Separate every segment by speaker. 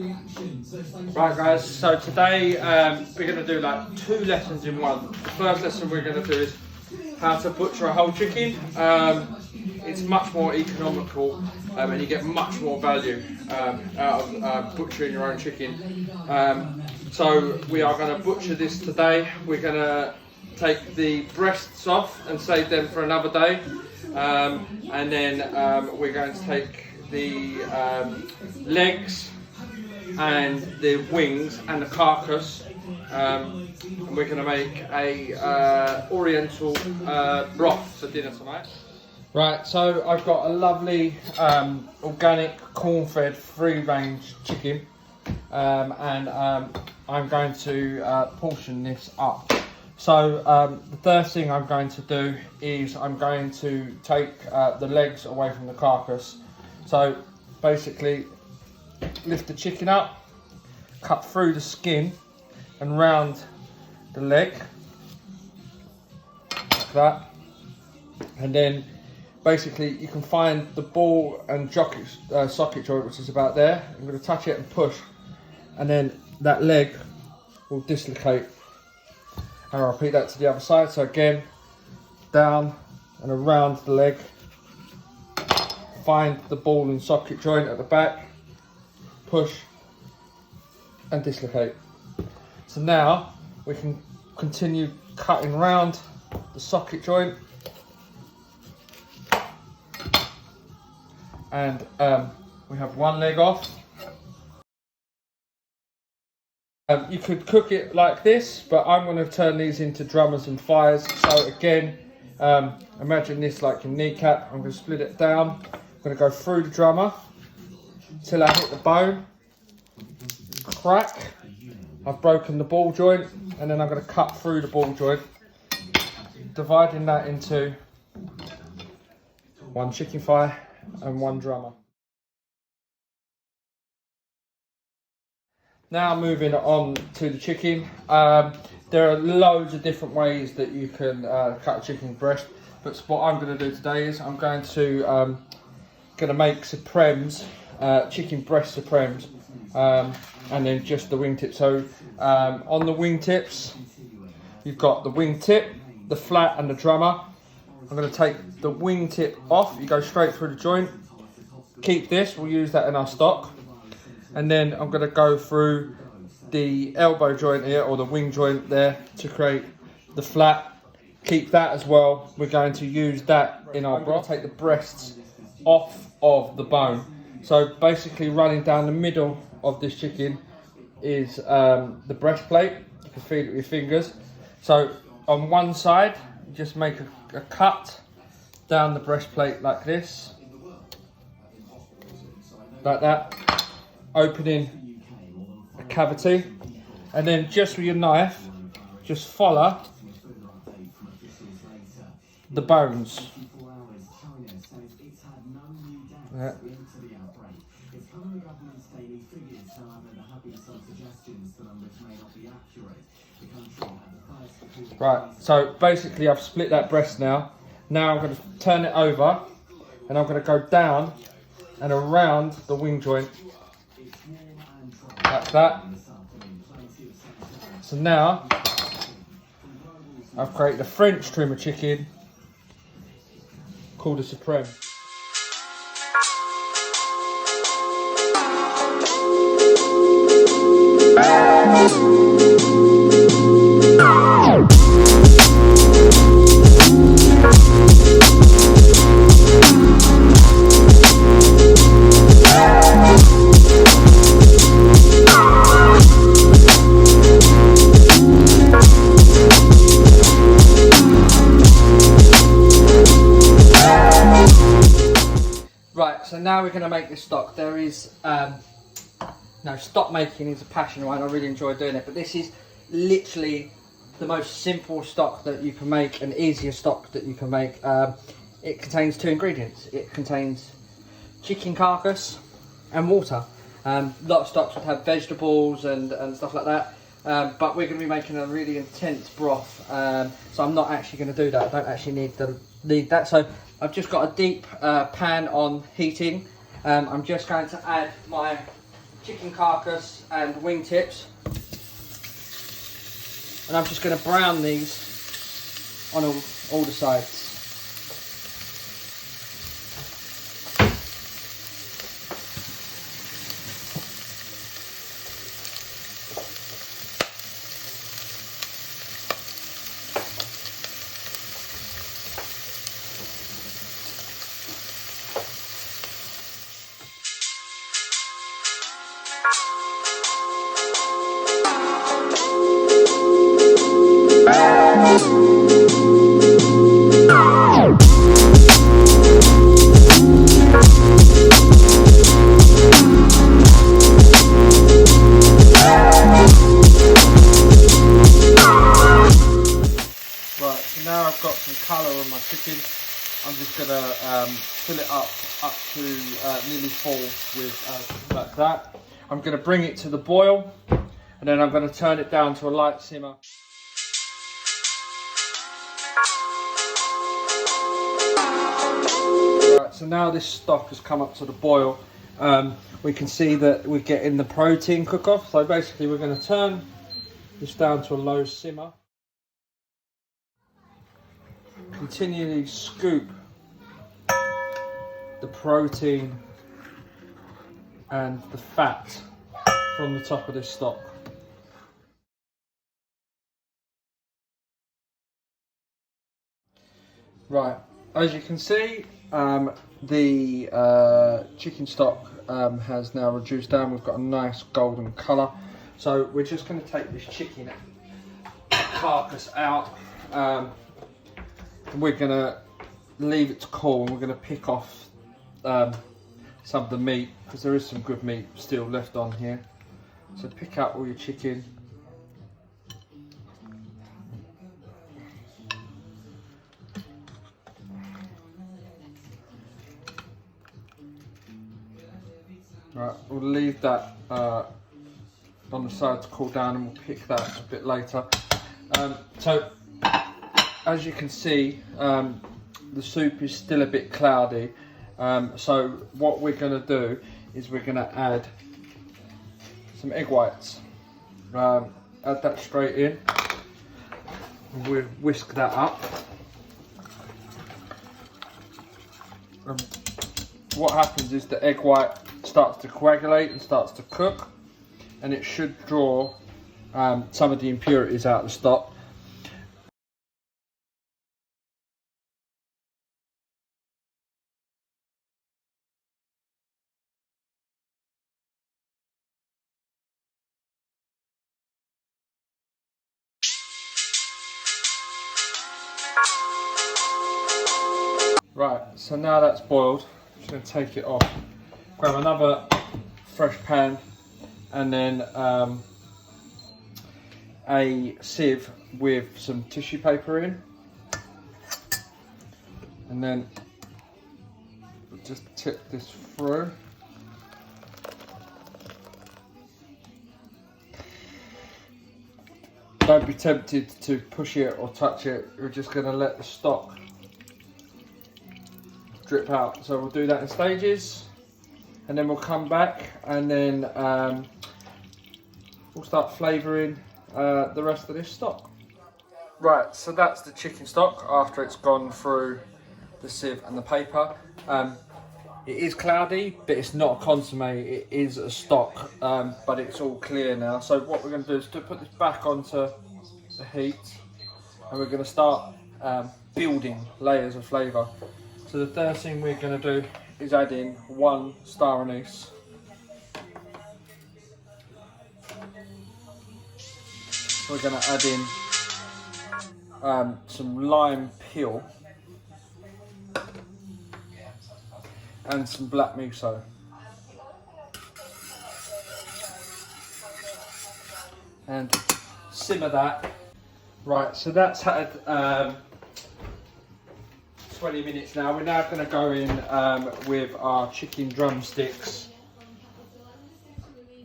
Speaker 1: Right guys, so today we're going to do like 2 lessons in one. The first lesson we're going to do is how to butcher a whole chicken. It's much more economical and you get much more value out of butchering your own chicken. So we are going to butcher this today. We're going to take the breasts off and save them for another day. And then we're going to take the legs and the wings and the carcass, and we're going to make a Oriental broth for dinner tonight. Right, so I've got a lovely organic corn-fed free-range chicken, and I'm going to portion this up. So the first thing I'm going to do is I'm going to take the legs away from the carcass. So basically lift the chicken up, cut through the skin and round the leg like that, and then basically you can find the ball and socket joint, which is about there. I'm going to touch it and push, and then that leg will dislocate. And I'll repeat that to the other side. So again, down and around the leg, find the ball and socket joint at the back, push and dislocate. So now we can continue cutting round the socket joint, and we have one leg off. You could cook it like this, but I'm going to turn these into drummers and fires. So again, imagine this like your kneecap. I'm going to split it down. I'm going to go through the drummer till I hit the bone. Crack. I've broken the ball joint, and then I'm going to cut through the ball joint, dividing that into one chicken thigh and one drummer. Now moving on to the chicken. There are loads of different ways that you can cut a chicken breast, but what I'm going to do today is I'm going to make supremes, chicken breast supremes, and then just the wingtip. So on the wingtips, you've got the wingtip, the flat and the drummer. I'm going to take the wingtip off. You go straight through the joint. Keep this, we'll use that in our stock. And then I'm going to go through the elbow joint here, or the wing joint there, to create the flat. Keep that as well. We're going to use that in our broth. Take the breasts off of the bone. So basically running down the middle of this chicken is the breastplate. You can feel it with your fingers. So on one side, just make a cut down the breastplate like this. Like that. Opening a cavity, and then just with your knife, just follow the bones. Yeah. Right, so basically I've split that breast now. Now I'm going to turn it over, and I'm going to go down and around the wing joint. Like that. So now I've created a French trimmer chicken called a Supreme. So now we're going to make this stock. There is, stock making is a passion of mine. I really enjoy doing it. But this is literally the most simple stock that you can make, and easiest stock that you can make. It contains 2 ingredients. It contains chicken carcass and water. A lot of stocks would have vegetables and stuff like that. But we're going to be making a really intense broth. So I'm not actually going to do that. I don't actually need that. So I've just got a deep pan on heating. I'm just going to add my chicken carcass and wingtips. And I'm just going to brown these on all the sides. Now I've got some colour on my chicken. I'm just going to fill it up to nearly full with like that. I'm going to bring it to the boil, and then I'm going to turn it down to a light simmer. Right, so now this stock has come up to the boil. We can see that we're getting the protein cook off. So basically we're going to turn this down to a low simmer. Continually scoop the protein and the fat from the top of this stock. Right, as you can see, the chicken stock has now reduced down. We've got a nice golden colour. So we're just going to take this chicken carcass out. We're going to leave it to cool, and we're going to pick off some of the meat, because there is some good meat still left on here. So pick out all your chicken. Right, we'll leave that on the side to cool down, and we'll pick that a bit later. So as you can see, the soup is still a bit cloudy. So what we're going to do is we're going to add some egg whites. Add that straight in. We'll whisk that up. What happens is the egg white starts to coagulate and starts to cook, and it should draw some of the impurities out of the stock. Right, so now that's boiled, I'm just going to take it off. Grab another fresh pan, and then a sieve with some tissue paper in, and then just tip this through. Don't be tempted to push it or touch it. You're just going to let the stock drip out. So we'll do that in stages, and then we'll come back, and then we'll start flavouring the rest of this stock. Right, so that's the chicken stock after it's gone through the sieve and the paper. It is cloudy, but it's not a consomme, it is a stock, but it's all clear now. So what we're going to do is to put this back onto the heat, and we're going to start building layers of flavour. So the first thing we're going to do is add in 1 star anise. We're going to add in some lime peel and some black miso. And simmer that. Right, so that's had 20 minutes now. We're now going to go in with our chicken drumsticks,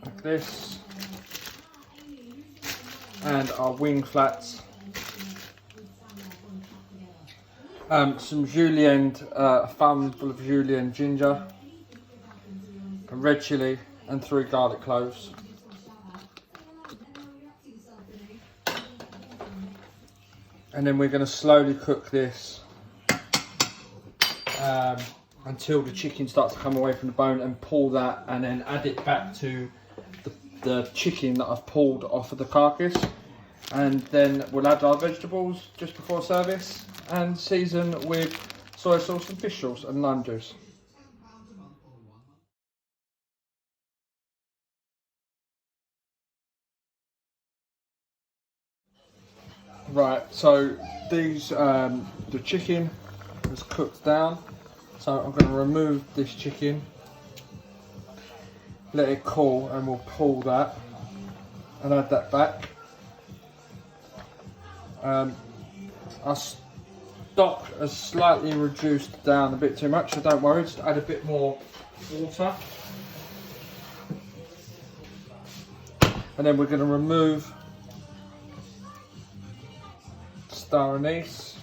Speaker 1: like this, and our wing flats, some julienne, a thumb full of julienne ginger, and red chilli, and 3 garlic cloves. And then we're going to slowly cook this until the chicken starts to come away from the bone, and pull that and then add it back to the chicken that I've pulled off of the carcass. And then we'll add our vegetables just before service and season with soy sauce and fish sauce and lime juice. Right, so these the chicken is cooked down, so I'm going to remove this chicken, let it cool, and we'll pull that and add that back. Our stock has slightly reduced down a bit too much, so don't worry, just add a bit more water. And then we're going to remove star anise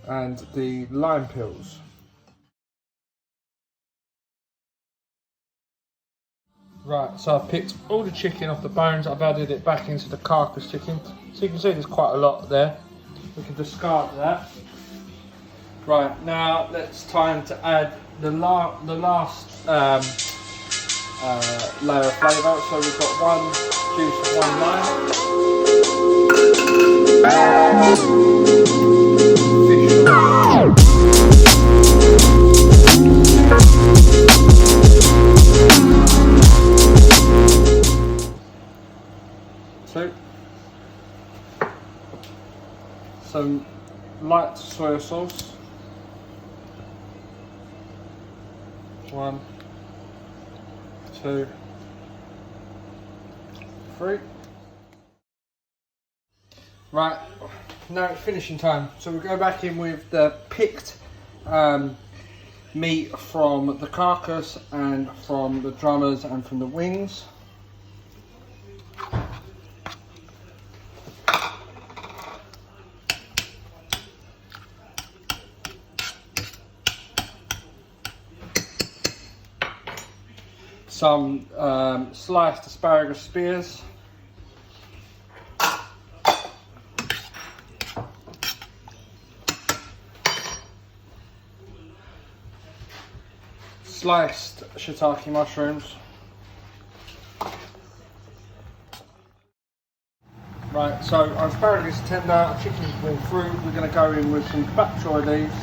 Speaker 1: and the lime peels. Right, so I've picked all the chicken off the bones, I've added it back into the carcass chicken. So you can see there's quite a lot there. We can discard that. Right, now it's time to add the last layer of flavour. So we've got 1 juice of 1 lime. Some light soy sauce. 1, 2, 3. Right, now it's finishing time. So we'll go back in with the picked meat from the carcass and from the drummers and from the wings. Some sliced asparagus spears. Sliced shiitake mushrooms. Right, so our asparagus is tender, our chicken's been through. We're going to go in with some bok choy leaves.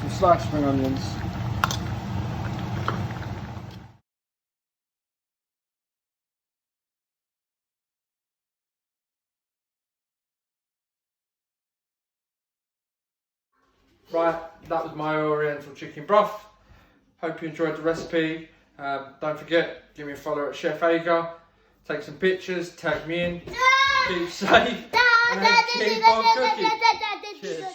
Speaker 1: Some sliced spring onions. Right, that was my Oriental chicken broth. Hope you enjoyed the recipe. Don't forget, give me a follow at Chef Ager. Take some pictures, tag me in. Keep safe and keep on cooking. Cheers.